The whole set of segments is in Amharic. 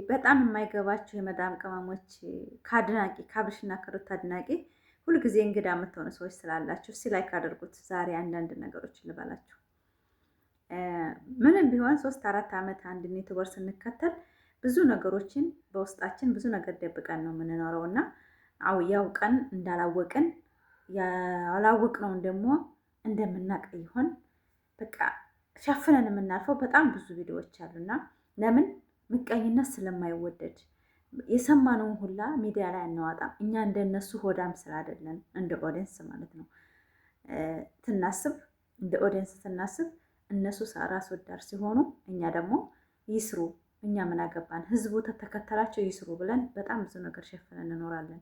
በጣም የማይገባቸው የመዳም ቅመሞች ከአድናቂ ከአብርሽና ከሩታ አድናቂ ሁልጊዜ እንግዳ የምትሆኑ ሰዎች ስላላችሁ እስቲ ላይክ አድርጉት። ዛሬ አንዳንድ ነገሮችን ልበላችሁ። ምንም ቢሆን 3-4 ዓመት አንድ ዩቲዩበር ስንከተል ብዙ ነገሮችን በውስጣችን ብዙ ነገር ደብቀን ነው የምንኖረው እና ያውቀን እንዳላወቅን ያላወቅነውን ደግሞ እንደምናውቅ ይሆን በቃ ሸፍነን የምናልፈው በጣም ብዙ ቪዲዮዎች አሉና ለምን ምቀኝነት ስለማይወደድ የሰማነውን ሁላ ሚዲያ ላይ አናወጣም። እኛ እንደነሱ ሆዳም ስላይደለን እንደ ኦዲየንስ ማለት ነው ትናስብ እንደ ኦዲየንስ ትናስብ እነሱ ራስ ወዳድ ሲሆኑ እኛ ደግሞ ይስሩ እኛ ምን አገባን ህዝቡ ተተከተላቸው ይስሩ ብለን በጣም ብዙ ነገር ሸፍነን እንኖራለን።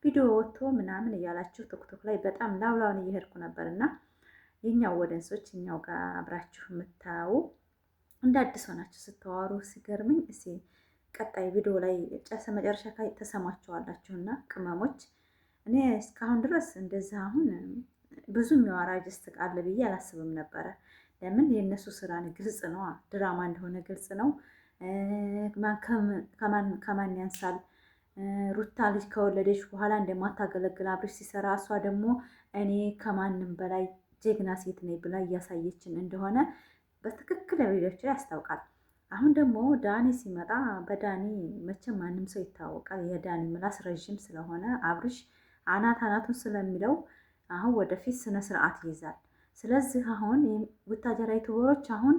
ቪዲዮ ወጥቶ ምናምን እያላችሁ ቲክቶክ ላይ በጣም ላውላውን እየሄድኩ ነበርና የኛው ኦዲየንሶች እኛው ጋር አብራችሁ የምታዩ እንደ አዲስ ሆናችሁ ስትዋሩ ሲገርምኝ እስኪ ቀጣይ ቪዲዮ ላይ መጨረሻ ላይ ተሰማችኋላችሁና ቅመሞች እኔ እስካሁን ድረስ እንደዛ አሁን ብዙ የሚያወራ ጀስት ቃል ብዬ አላስብም ነበረ። ለምን የእነሱ ስራ ግልጽ ነው፣ ድራማ እንደሆነ ግልጽ ነው። ከማን ያንሳል ሩታ ልጅ ከወለደች በኋላ እንደማታገለግል አብርሽ ሲሰራ እሷ ደግሞ እኔ ከማንም በላይ ጀግና ሴት ነኝ ብላ እያሳየችን እንደሆነ በትክክል ቪዲዮች ያስታውቃል። አሁን ደግሞ ዳኒ ሲመጣ በዳኒ መቼም ማንም ሰው ይታወቃል። የዳኒ ምላስ ረዥም ስለሆነ አብርሽ አናቱን ስለሚለው አሁን ወደፊት ስነ ስርዓት ይይዛል። ስለዚህ አሁን ወታደራ ዩቲዩበሮች አሁን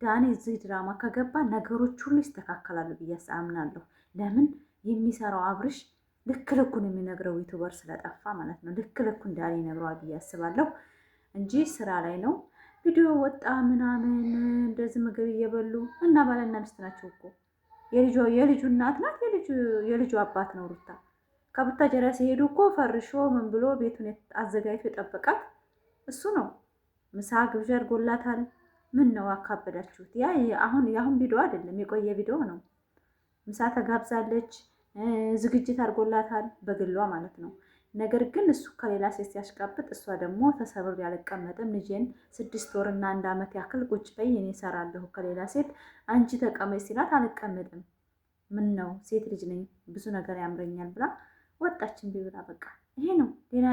ዳኒ እዚህ ድራማ ከገባ ነገሮች ሁሉ ይስተካከላሉ ብዬ አምናለሁ። ለምን የሚሰራው አብርሽ ልክ ልኩን የሚነግረው ዩቲዩበር ስለጠፋ ማለት ነው። ልክ ልኩን ዳኒ ይነግረዋል ብዬ አስባለሁ እንጂ ስራ ላይ ነው። ቪዲዮ ወጣ ምናምን እንደዚህ ምግብ እየበሉ እና ባልና ሚስት ናቸው እኮ የልጁ እናት ናት፣ የልጁ አባት ነው። ሩታ ከቡታጀራ ሲሄዱ እኮ ፈርሾ ምን ብሎ ቤቱን አዘጋጅቶ የጠበቃት እሱ ነው። ምሳ ግብዣ አድርጎላታል። ምን ነው አካበዳችሁት? አሁን ቪዲዮ አይደለም የቆየ ቪዲዮ ነው። ምሳ ተጋብዛለች፣ ዝግጅት አድርጎላታል በግሏ ማለት ነው። ነገር ግን እሱ ከሌላ ሴት ሲያሽቃብጥ እሷ ደግሞ ተሰብር ያልቀመጥም ልጄን 6 ወርና 1 ዓመት ያክል ቁጭ በይ እኔ እሰራለሁ ከሌላ ሴት አንቺ ተቀመጭ ሲላት አልቀመጥም። ምን ነው ሴት ልጅ ነኝ ብዙ ነገር ያምረኛል ብላ ወጣችን ቢብላ በቃ ይሄ ነው። ሌላ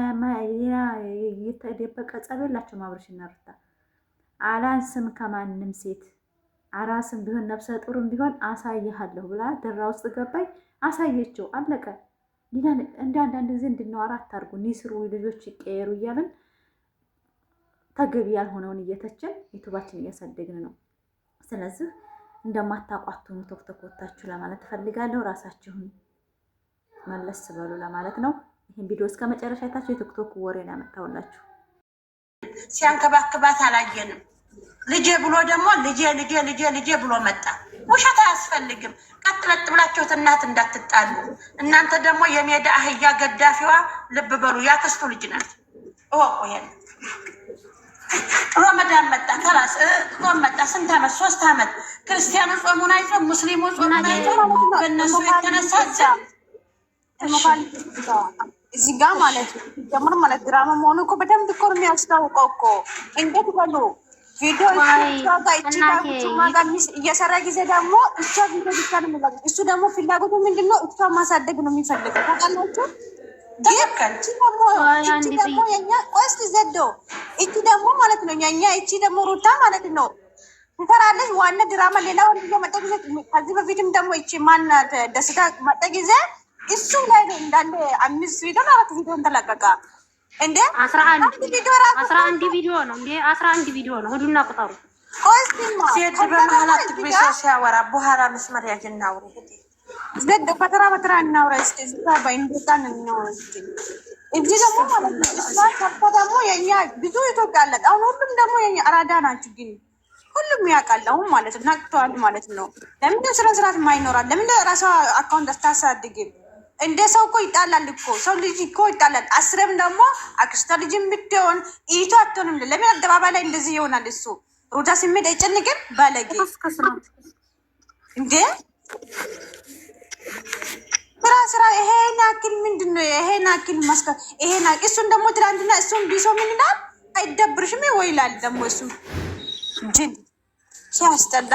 የተደበቀ ጸብ የላቸውም አብርሽና ሩታ። አላንስም ከማንም ሴት አራስም ቢሆን ነፍሰ ጡርም ቢሆን አሳይሃለሁ ብላ ደራ ውስጥ ገባይ አሳየችው። አለቀ። እንደ አንዳንድ ጊዜ እንድናወራ አታርጉን። ይስሩ ልጆች ይቀየሩ እያልን ተገቢ ያልሆነውን እየተችን ዩቱባችን እያሳደግን ነው። ስለዚህ እንደማታቋቱን ቶክቶኮታችሁ ለማለት ፈልጋለሁ። ራሳችሁን መለስ በሉ ለማለት ነው። ይሄን ቪዲዮ እስከ መጨረሻ አይታችሁ የቲክቶክ ወሬን ያመጣውላችሁ። ሲያንከባክባት አላየንም። ልጄ ብሎ ደግሞ ልጄ ብሎ መጣ። ውሸት አያስፈልግም። ቀጥለጥ ብላችሁት እናት እንዳትጣሉ። እናንተ ደግሞ የሜዳ አህያ ገዳፊዋ ልብ በሉ። ያክስቱ ልጅ ናት። እወቁ። ይሄን ረመዳን መጣ፣ ከራስ ጾም መጣ። ስንት ዓመት? 3 ዓመት። ክርስቲያኑ ጾሙን አይቶ ሙስሊሙ ጾሙን አይቶ በእነሱ የተነሳ እዚህ ጋር ማለት ነው ጀምር ማለት ድራማ መሆኑ እኮ በደንብ እኮ ነው የሚያስታውቀው እኮ። እንዴት በሉ ቪዲዮ እየሰራ ጊዜ ደግሞ እሷ ቪዲዮ ብቻ ነው የሚላገ እሱ ደግሞ ፍላጎቱ ምንድነው? እሷ ማሳደግ ነው የሚፈልገው። ታውቃላችሁ? ደግሞ የኛ ቆስት ዘዶ እቺ ደግሞ ማለት ነው የኛ እቺ ደግሞ ሩታ ማለት ነው ትሰራለች። ዋና ድራማ ሌላ ወንድ መጣ ጊዜ ከዚህ በፊትም ደግሞ እቺ ማናት ደስታ መጣ ጊዜ እሱ ላይ ነው እንዳለ 5 ቪዲዮ 4 ቪዲዮ ተለቀቀ። እንዴ 11 ቪዲዮ ነው እንዴ 11 ቪዲዮ ነው። ሁሉና ቁጠሩ። ቆስቲማ ሲድ በመሐላት ትግቢሶ ሲያወራ በኋላ መስመር ያጅናው ዘደ በተራ እናውራ። እስቲ ዝታ ባይንደታን ነው እንጂ ደግሞ ማለት ነው እሷ ደግሞ የኛ ብዙ ኢትዮጵያ አለ። አሁን ሁሉም ደግሞ የኛ አራዳ ናችሁ ግን ሁሉም ያውቃለው ማለት ነው። ናቅቷል ማለት ነው። ለምን ስራ ስራት ማይኖራል? ለምን ራሷ አካውንት አታሳድግም? እንደ ሰው እኮ ይጣላል እኮ ሰው ልጅ እኮ ይጣላል። አስረም ደግሞ አክስቷ ልጅም ብትሆን ኢቱ አትሆንም። ለምን አደባባይ ላይ እንደዚህ ይሆናል? እሱ ሩታ ስሜት አይጨንቅም? ባለጌ እንዴ ስራ ይሄን ያክል ምንድነው? ይሄን ያክል ማስከ ይሄን እሱን ደግሞ ትላንትና እሱን ቢሶ ምን ይላል? አይደብርሽም ወይ ይላል ደግሞ እሱ ጅን ሲያስጠላ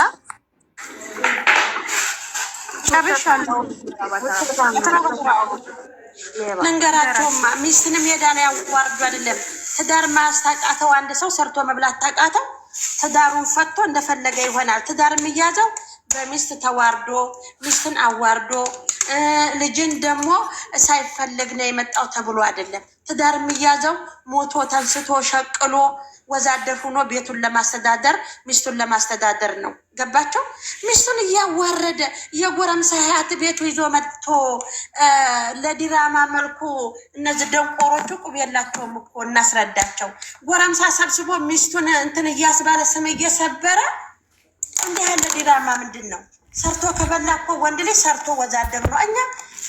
ጨርሻለሁ። ልንገራቸውማ ሚስትን ሜዳ ላይ ያዋርዱ አይደለም። ትዳር ማያስታቃተው አንድ ሰው ሰርቶ መብላት ታቃተው ትዳሩን ፈቶ እንደፈለገ ይሆናል። ትዳር የሚያዘው በሚስት ተዋርዶ ሚስትን አዋርዶ ልጅን ደግሞ ሳይፈልግ ነው የመጣው ተብሎ አይደለም። ትዳር የሚያዘው ሞቶ ተንስቶ ሸቅሎ ወዛደር ሆኖ ቤቱን ለማስተዳደር ሚስቱን ለማስተዳደር ነው። ገባቸው? ሚስቱን እያዋረደ የጎረምሳ ሀያት ቤቱ ይዞ መጥቶ ለዲራማ መልኩ እነዚህ ደንቆሮቹ ቁብ የላቸውም እኮ እናስረዳቸው። ጎረምሳ ሰብስቦ ሚስቱን እንትን እያስባለ ስም እየሰበረ እንዲህ ያለ ዲራማ ምንድን ነው? ሰርቶ ከበላ እኮ ወንድ ልጅ ሰርቶ ወዛደር ነው። እኛ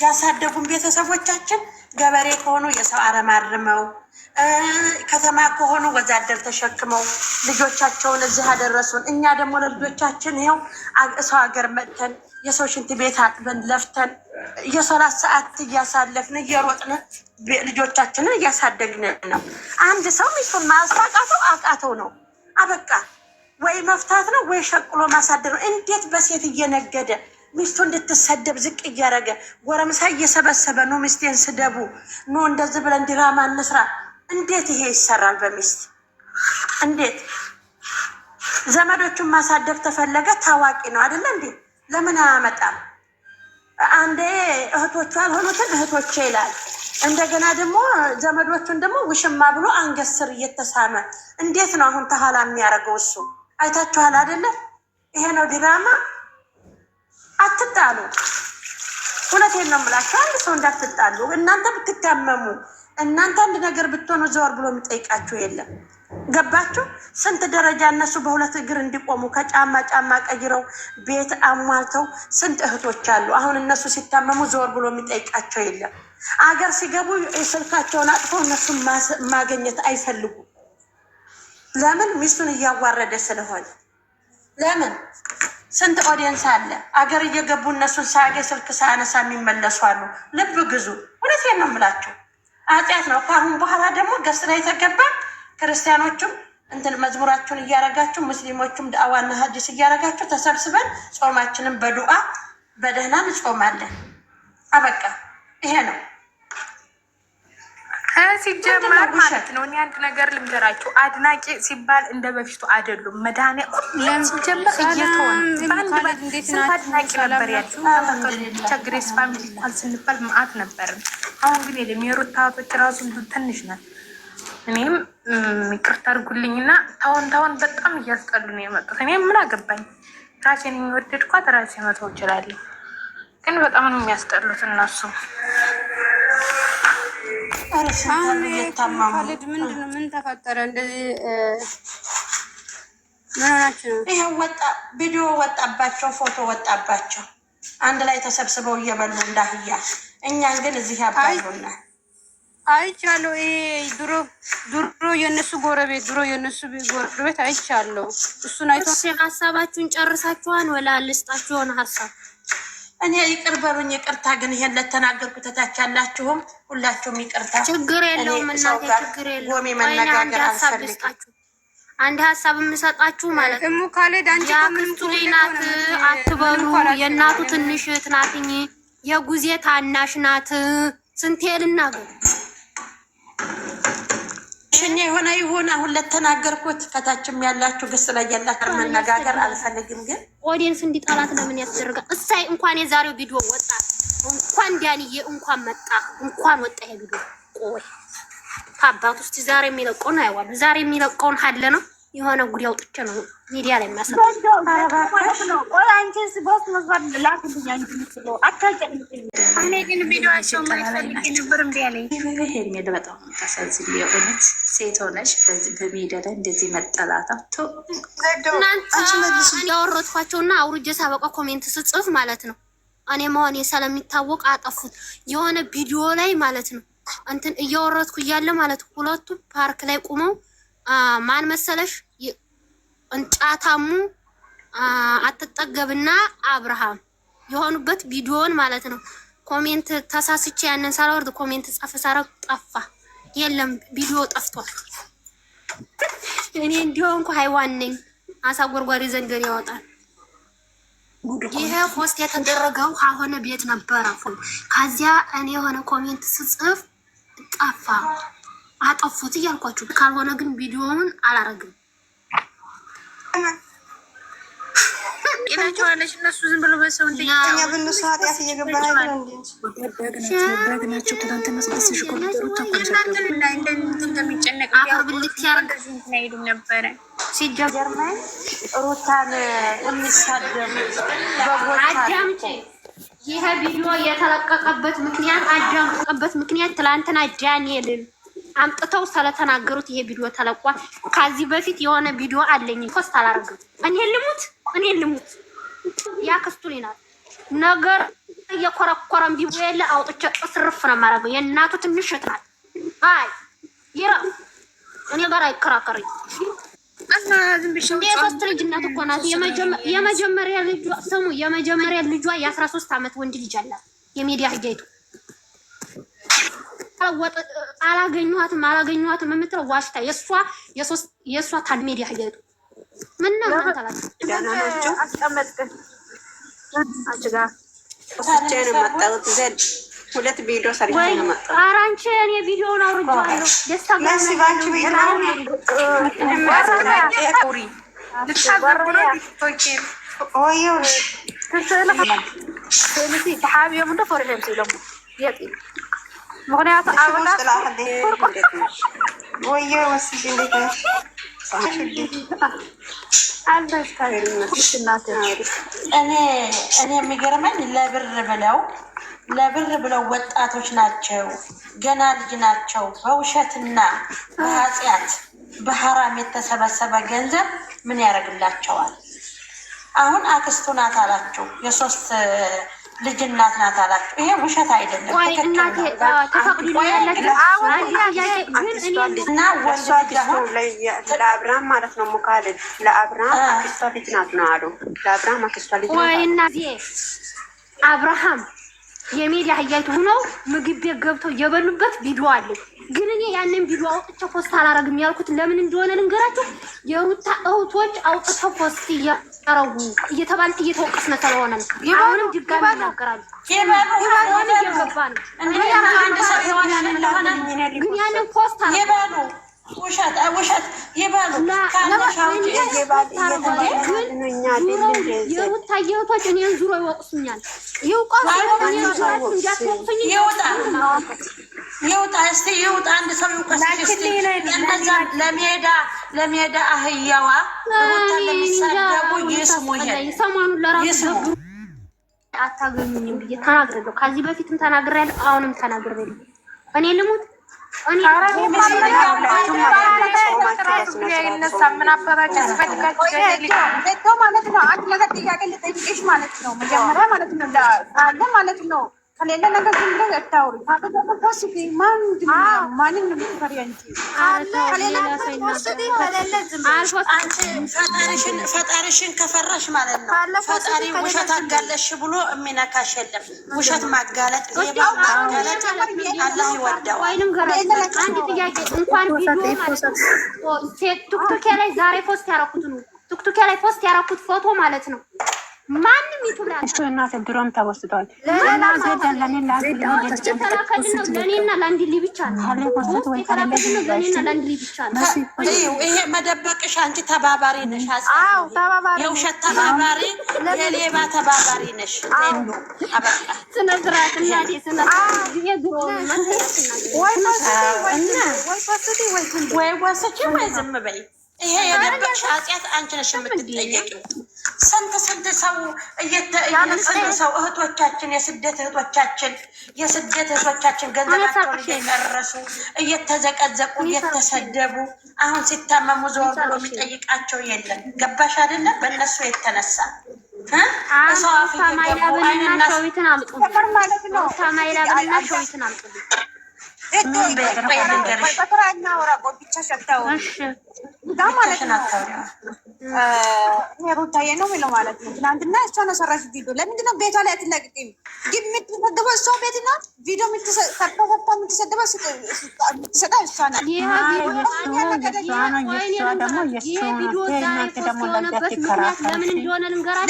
ያሳደጉን ቤተሰቦቻችን ገበሬ ከሆኑ የሰው አረማርመው ከተማ ከሆኑ ወዛደር ተሸክመው ልጆቻቸውን እዚህ አደረሱን። እኛ ደግሞ ለልጆቻችን ይኸው ሰው ሀገር መጥተን የሰው ሽንት ቤት አጥበን ለፍተን የሰላት ሰዓት እያሳለፍን እየሮጥን ልጆቻችንን እያሳደግን ነው። አንድ ሰው ሚስቱን ማስታቃተው አቃተው ነው አበቃ። ወይ መፍታት ነው ወይ ሸቅሎ ማሳደር ነው። እንዴት በሴት እየነገደ ሚስቱ እንድትሰደብ ዝቅ እያደረገ ጎረምሳ እየሰበሰበ ነው ሚስቴን ስደቡ ኖ እንደዚህ ብለን ዲራማ እንስራ። እንዴት ይሄ ይሰራል በሚስት? እንዴት ዘመዶቹን ማሳደብ ተፈለገ? ታዋቂ ነው አይደለ እንዴ? ለምን አያመጣም? አንዴ እህቶቹ ያልሆኑትን እህቶቼ ይላል። እንደገና ደግሞ ዘመዶቹን ደግሞ ውሽማ ብሎ አንገት ስር እየተሳመ እንዴት ነው አሁን ተኋላ የሚያደርገው? እሱ አይታችኋል አይደለ? ይሄ ነው ዲራማ። አትጣሉ። እውነቴን ነው የምላችሁ። አንድ ሰው እንዳትጣሉ። እናንተ ብትታመሙ እናንተ አንድ ነገር ብትሆኑ ዘወር ብሎ የሚጠይቃችሁ የለም። ገባችሁ? ስንት ደረጃ እነሱ በሁለት እግር እንዲቆሙ ከጫማ ጫማ ቀይረው ቤት አሟልተው ስንት እህቶች አሉ። አሁን እነሱ ሲታመሙ ዘወር ብሎ የሚጠይቃቸው የለም። አገር ሲገቡ ስልካቸውን አጥፈው እነሱን ማገኘት አይፈልጉም። ለምን? ሚስቱን እያዋረደ ስለሆነ። ለምን? ስንት ኦዲየንስ አለ። አገር እየገቡ እነሱን ሳያገኝ ስልክ ሳያነሳ የሚመለሱ አሉ። ልብ ግዙ። እውነቴን ነው የምላቸው። ኃጢአት ነው። ከአሁን በኋላ ደግሞ ገስት ላይ የተገባ ክርስቲያኖቹም እንትን መዝሙራችሁን እያረጋችሁ ሙስሊሞቹም ዳዋና ሀዲስ እያረጋችሁ ተሰብስበን ጾማችንን በዱዓ በደህና እንጾማለን። አበቃ። ይሄ ነው ሲጀመር ማለት ነው። እኔ አንድ ነገር ልንገራችሁ። አድናቂ ሲባል እንደ በፊቱ አይደሉም። መድኃኔ ሲጀመር እየተሆን ስንት አድናቂ ነበር ያለው። ቸግሬስ ፋሚሊ እንኳን ስንባል መዓት ነበርን። አሁን ግን የለም። የሩታ እህቶች ራሱ ትንሽ ናት። እኔም ይቅርታ አድርጉልኝና ታውን በጣም እያስጠሉ ነው የመጡት። እኔ ምን አገባኝ? ራሴን የሚወደድኳት ራሴ መተው እችላለሁ። ግን በጣም ነው የሚያስጠሉት እነሱ። አሁን ካሌድ ምንድን ነው? ምን ተፈጠረ? እንደዚህ ምን ሆናችሁ ነው? ይሄው ወጣ፣ ቪዲዮ ወጣባቸው፣ ፎቶ ወጣባቸው፣ አንድ ላይ ተሰብስበው እየበሉ እንዳህያ። እኛን ግን እዚህ ያባሉና አይቻለሁ። ይሄ ድሮ የነሱ ጎረቤት ጎረቤት አይቻለሁ። እሱን አይቶ ሀሳባችሁን ጨርሳችኋን? ወላ ልስጣችሁ የሆነ ሀሳብ? እኔ ይቅር በሉኝ። ይቅርታ ግን ይሄን ለተናገርኩ ተታች ያላችሁም ሁላችሁም ይቅርታ። ችግር የለውም እናቴ፣ ችግር የለውም። ጎሜ መነጋገር አልፈልግም። አንድ ሀሳብ የምሰጣችሁ ማለት ነው። ካሌድ አንቺ የአክስቱ ልጅ ናት አትበሉ። የእናቱ ትንሽ እህት ናትኝ። የጉዜ ታናሽ ናት። ስንቴ ልናገር? እኔ የሆነ ይሁን። አሁን ለተናገርኩት ከታችም ያላችሁ ግስ ላይ ያላችሁ መነጋገር አልፈልግም። ግን ኦዲየንስ እንዲጠላት ለምን ያስደርጋል? እሳይ እንኳን የዛሬው ቪዲዮ ወጣ፣ እንኳን ዳንዬ እንኳን መጣ፣ እንኳን ወጣ ይሄ ቪዲዮ። ቆይ ታባት ውስጥ ዛሬ የሚለቀውን አይዋሉ። ዛሬ የሚለቀውን ሀለ ነው የሆነ ጉድ አውጥቼ ነው ሚዲያ ላይ የሚያሰራው። ቆይ አንቺስ ቦስ መስዋዕት ላክልኝ። አንቺ ምትለው አታውቂም። እኔ ግን ቪዲዮአቸው ማይፈልግ ነበር እንዴ ያለኝ። ይሄ በጣም ታሳዝኝ። የእውነት ሴት ሆነሽ በሚዲያ ላይ እንደዚህ መጠላታቶ እናንተ ያወረድኳቸውና አውርጄ ሳበቃ ኮሜንት ስጽፍ ማለት ነው እኔ መሆኔ ስለሚታወቅ አጠፉት። የሆነ ቪዲዮ ላይ ማለት ነው እንትን እያወረድኩ እያለ ማለት ሁለቱ ፓርክ ላይ ቁመው ማን መሰለሽ እንጫታሙ አትጠገብና አብርሃም የሆኑበት ቪዲዮን ማለት ነው። ኮሜንት ተሳስቼ ያንን ሳላወርድ ኮሜንት ጻፍ ሳረግ ጠፋ። የለም ቪዲዮ ጠፍቷል። እኔ እንዲሆንኩ ሃይዋን ነኝ። አሳ ጎርጓሪ ዘንገር ያወጣል። ይሄ ፖስት የተደረገው አሁን ቤት ነበረ። ከዚያ እኔ የሆነ ኮሜንት ስጽፍ ጠፋ፣ አጠፉት እያልኳችሁ። ካልሆነ ግን ቪዲዮውን አላረግም ይላቸዋለች። እነሱ ዝም ብሎ በሰው ብንሱ ኃጢአት እየገባን አይደል ናቸው። ትናንትና ስድስት ሺ ኮምፒውተሮች እንደሚጨነቅ ሄዱ ነበረ። ሲጀመር ሩታን የሚሳደቡ አዳምጪ። ይሄ ቪዲዮ የተለቀቀበት ምክንያት ትላንትና ዳንኤልን አምጥተው ስለተናገሩት ይሄ ቪዲዮ ተለቋል። ከዚህ በፊት የሆነ ቪዲዮ አለኝ ፖስት አላረግም። እኔ ልሙት ያክስቱ ናት ነገር እየኮረኮረም ቢቦ የለ አውጥቼ እስርፍ ነው የማደርገው። የእናቱ ትንሽ ናት። አይ ይራ እኔ ጋር አይከራከረኝ እና ዝም ብሽ እንደ ሶስት ልጅ እናት እኮ ናት። የመጀመሪያ ልጇ የ13 ዓመት ወንድ ልጅ አላት። የሚዲያ ህጃይቱ አላገኘኋትም የምትለው ዋሽታ የእሷ ታድ ሚዲያ ህጃይቱ ምን ነው ታላችሁ አስቀመጥከኝ አንቺ ጋር ወስጄ ነው የመጣሁት። ዘድ ሁለት ቪዲዮ ሰርቼ ነው የመጣሁት። ኧረ አንቺ እኔ ቪዲዮውን አውርጄዋለሁ። ደስታ ባንቺ ቤት ነው ምክንያቱ ወየ ወስጂ እንዴት ነሽ? እኔ የሚገርመኝ ለብር ብለው ወጣቶች ናቸው፣ ገና ልጅ ናቸው። በውሸትና በኃጢአት በሐራም የተሰበሰበ ገንዘብ ምን ያደርግላቸዋል? አሁን አክስቱ ናት አላችሁ፣ የሶስት ልጅ እናት ናት አላችሁ። ይሄ ውሸት አይደለም። ለአብርሃም ማለት ነው ሙካልድ ለአብርሃም አክስቷ ልጅ ናት ነው አሉ። ለአብርሃም አክስቷ ልጅ ናት አብርሃም የሚዲያ ህያይቱ ሆነው ምግብ ቤት ገብተው የበሉበት ቪዲዮ አለ። ግን እኔ ያንን ቪዲዮ አውጥቼ ፖስት አላረግም ያልኩት ለምን እንደሆነ ልንገራችሁ። የሩታ እህቶች አውጥተው ፖስት እያረጉ እየተወቀስን ስለሆነ ነው። አሁንም ድጋሚ ይናገራሉ። ግን ያንን ፖስት ይበሉ፣ ውሸት ይበሉ። የሩታ እህቶች እኔን ዙሮ ይወቅሱኛል። ይውጣ እስቲ ይውጣ፣ አንድ ሰው ይውቀስ እስቲ። እንደዛ ለሜዳ አህያዋ ሩታ ለሚሳደቡ ይስሙ። ሰሞኑን ለራሱ አታገኙኝም ብዬ ተናግሬያለሁ። ከዚህ በፊትም ተናግሬያለሁ፣ አሁንም ተናግሬያለሁ። እኔ ልሙት ማለት ነው። አንድ ነገር ጥያቄ ልጠይቅሽ ማለት ነው። መጀመሪያ ማለት ነው አለ ማለት ነው ከሌለ ነገር ዝም ብለሽ አታውሪ። ፈጣሪሽን ከፈራሽ ማለት ነው ፈጣሪ ውሸት አጋለሽ ብሎ የሚነካሽ የለም። ውሸት ማጋለጥ ማጋለጥ አላህ ይወደዋል። አንድ ጥያቄ እንኳን ቪዲዮ ማለት ነው ቲክቶክ ላይ ዛሬ ፖስት ያደረኩት ነው። ቲክቶክ ላይ ፖስት ያደረኩት ፎቶ ማለት ነው ማንም ዩቱብ ላይ እሱ እናት ድሮም ተወስዷል። ለኔና ለአንድ ብቻ ነው። ይሄ መደበቅሽ አንቺ ተባባሪ ነሽ። የውሸት ተባባሪ፣ የሌባ ተባባሪ ነሽ። አበቃ። ስነ ስርዓት እናቴ ስነ ወይ ወስጪ ወይ ዝም በይ። ይሄ የደበቅሽ ኃጢአት አንቺ ነሽ የምትጠየቂው። ስንት ሰው እህቶቻችን የስደት እህቶቻችን ገንዘባቸውን እየጨረሱ እየተዘቀዘቁ እየተሰደቡ አሁን ሲታመሙ ዞር ብሎ የሚጠይቃቸው የለም። ገባሽ አይደለም? በእነሱ የተነሳ ሰው አፍ እየገቡ አይንና ሩታዬ ነው የሚለው ማለት ነው። ትናንትና እሷ ነው ሰራሽ ቪዲዮ። ለምንድን ነው ቤቷ ላይ አትለቅቂም? የምትመገበው እሷ ቤት ነው። ቪዲዮ የምትሰደበው ስትሰጣ እሷ ናት።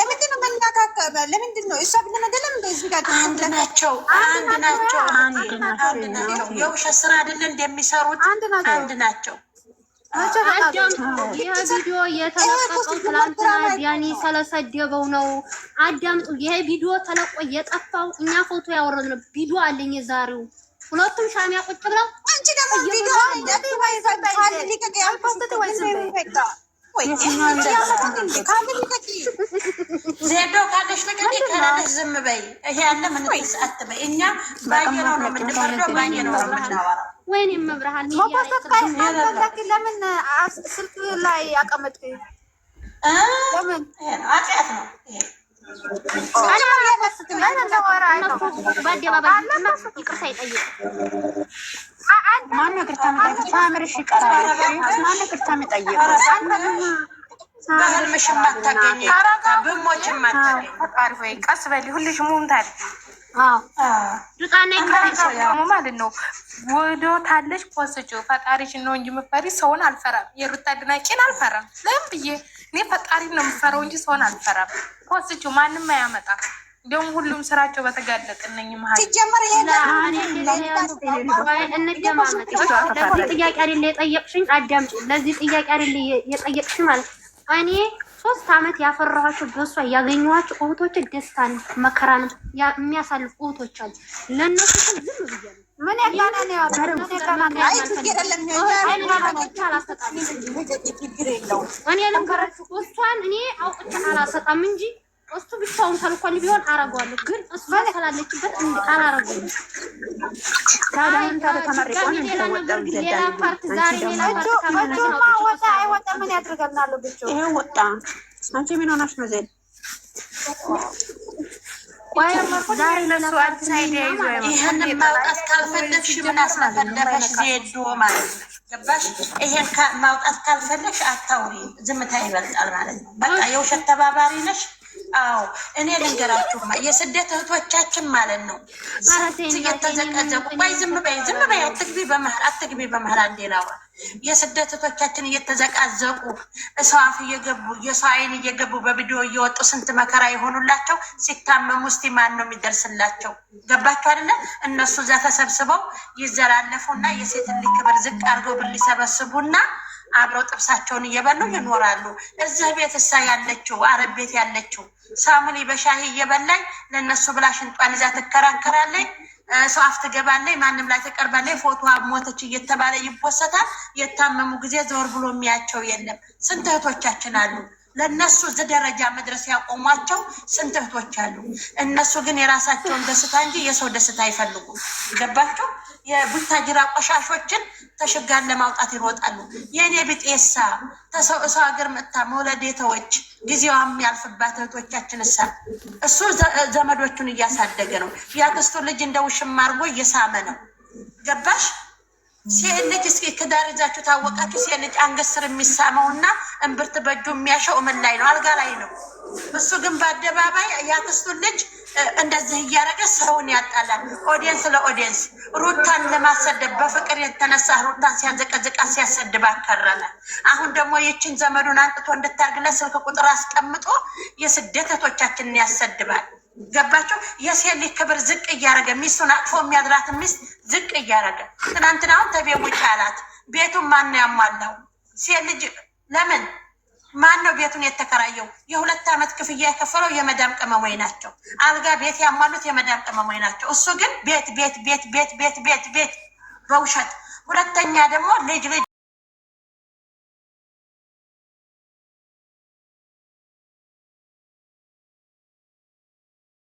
ለምንድን ነው መነካከብ? ለምንድን ነው እሷ ብለመደለም እንደዚህ ጋር አንድ ናቸው። የውሸት ስራ አይደለ እንደሚሰሩት አንድ ናቸው። ይህ ቪዲዮ የተለቀቀው ትላንትና ዲያኒ ስለሰደበው ነው። አዳምጡ። ይሄ ቪዲዮ ተለቆ የጠፋው እኛ ፎቶ ያወረድነው ቪዲዮ አለኝ። የዛሬው ሁለቱም ሻሚያ ቁጭ ብለው አንቺ ደግሞ ቪዲዮ ዜዶ ካለሽ ልቀቂ፣ ከሌለሽ ዝም በይ። ይሄ ያለ ምን አትበይ። እኛ ባየነው ነው የምንፈርደው፣ ባየነው ነው የምናወራው። ወይኔ መብርሃን ለምን ስልክ ላይ አቀመጥክ? ለምን አጥያት ነው ይሄ በህልምሽ የማታገኝ ብሞች የማታገኝ ቀስ በል ሁልሽ ሙምታል ማለት ነው። ወዶ ታለሽ ፖስጆ ፈጣሪሽን ነው እንጂ የምፈሪ ሰውን አልፈራም። የሩታ አድናቂን አልፈራም። ለምን ብዬ እኔ ፈጣሪ ነው የምፈራው እንጂ ሰውን አልፈራም። ፖስጆ ማንም አያመጣ። እንዲሁም ሁሉም ስራቸው በተጋለጠ እነኝ መሀል ሲጀመር ለዚህ ጥያቄ አይደለ የጠየቅሽኝ? አዳምጪ። ለዚህ ጥያቄ አይደለ የጠየቅሽኝ ማለት እኔ 3 ዓመት ያፈራኋቸው በሷ ያገኘኋቸው እህቶች ደስታን መከራን የሚያሳልፉ እህቶች አሉ። ለእነሱ ዝም ብያለሁ። ምን ያጋና ነው ያለው? እኔ ልንገራችሁ፣ እሷን እኔ አውጥቼ አላሰጣም እንጂ እሱ ብቻውን ተልኮል ቢሆን አረጋለሁ። ግን እሷ ስላለችበት አላረገውም። ሌላ ፓርት ዛሬ ሌላ ፓርት ወጣ አይወጣ ምን ያደርጋልናሉ? ብቻ ይሄ ወጣ። አንቺ ምን ሆነሽ ነው ዜድ? ይህንን ማውጣት ካልፈለግሽ ምን አስፈለገሽ? ዜዶ ማለት ነው። ገባሽ? ይሄን ማውጣት ካልፈለግሽ አታውሪ። ዝምታ ይበልጣል ማለት ነው። በቃ የውሸት ተባባሪ ነሽ። አዎ እኔ ልንገራችሁማ የስደት እህቶቻችን ማለት ነው እየተዘቀዘቁ ቆይ ዝም በይ አትግቢ በመሀል አንዴላዋ የስደት እህቶቻችን እየተዘቃዘቁ ሰው አፍ እየገቡ የሰው አይን እየገቡ በቪዲዮ እየወጡ ስንት መከራ የሆኑላቸው ሲታመሙ እስቲ ማን ነው የሚደርስላቸው? ገባችሁ አይደለ? እነሱ እዛ ተሰብስበው ይዘላለፉና የሴትን ልጅ ክብር ዝቅ አድርገው ብር ሊሰበስቡና አብረው ጥብሳቸውን እየበሉ ይኖራሉ። እዚህ ቤት እሳ ያለችው አረብ ቤት ያለችው ሳሙኒ በሻሂ እየበላኝ ለነሱ ብላ ሽንጧን ይዛ ትከራከራለች። ሰው አፍ ትገባለች፣ ማንም ላይ ተቀርባለች። ፎቶ ሞተች እየተባለ ይፖሰታል። የታመሙ ጊዜ ዘወር ብሎ የሚያቸው የለም። ስንት እህቶቻችን አሉ ለነሱ እዚህ ደረጃ መድረስ ያቆሟቸው ስንት እህቶች አሉ። እነሱ ግን የራሳቸውን ደስታ እንጂ የሰው ደስታ አይፈልጉም። ገባችሁ? የቡታጅራ ቆሻሾችን ተሽጋን ለማውጣት ይሮጣሉ። የእኔ ቢጤሳ ተሰው እሰው ሀገር መጥታ መውለዴተዎች ጊዜዋ የሚያልፍባት እህቶቻችን እሳ እሱ ዘመዶቹን እያሳደገ ነው። ያክስቱ ልጅ እንደ ውሽማ አድርጎ እየሳመ ነው። ገባሽ? ሴት ልጅ እስኪ ትዳር ይዛችሁ ታወቃችሁ? ሴት ልጅ አንገት ስር የሚሳመውና እምብርት በእጁ የሚያሸው ምን ላይ ነው? አልጋ ላይ ነው። እሱ ግን በአደባባይ ያክስቱን ልጅ እንደዚህ እያደረገ ሰውን ያጣላል። ኦዲየንስ ለኦዲየንስ ሩታን ለማሰደብ በፍቅር የተነሳ ሩታን ሲያዘቀዝቃ ሲያሰድብ አከረመ። አሁን ደግሞ ይችን ዘመዱን አንጥቶ እንድታርግለት ስልክ ቁጥር አስቀምጦ የስደት እህቶቻችንን ያሰድባል። ገባችሁ? የሴት ልጅ ክብር ዝቅ እያደረገ ሚስቱን አቅፎ የሚያድራትን ሚስት ዝቅ እያደረገ ትናንትናውን ተቤት ውጭ አላት። ቤቱን ማን ነው ያሟላው? ሴት ልጅ ለምን ማን ነው ቤቱን የተከራየው? የ2 ዓመት ክፍያ የከፈለው የመዳም ቅመሞች ናቸው። አልጋ ቤት ያሟሉት የመዳም ቅመሞች ናቸው። እሱ ግን ቤት በውሸት። ሁለተኛ ደግሞ ልጅ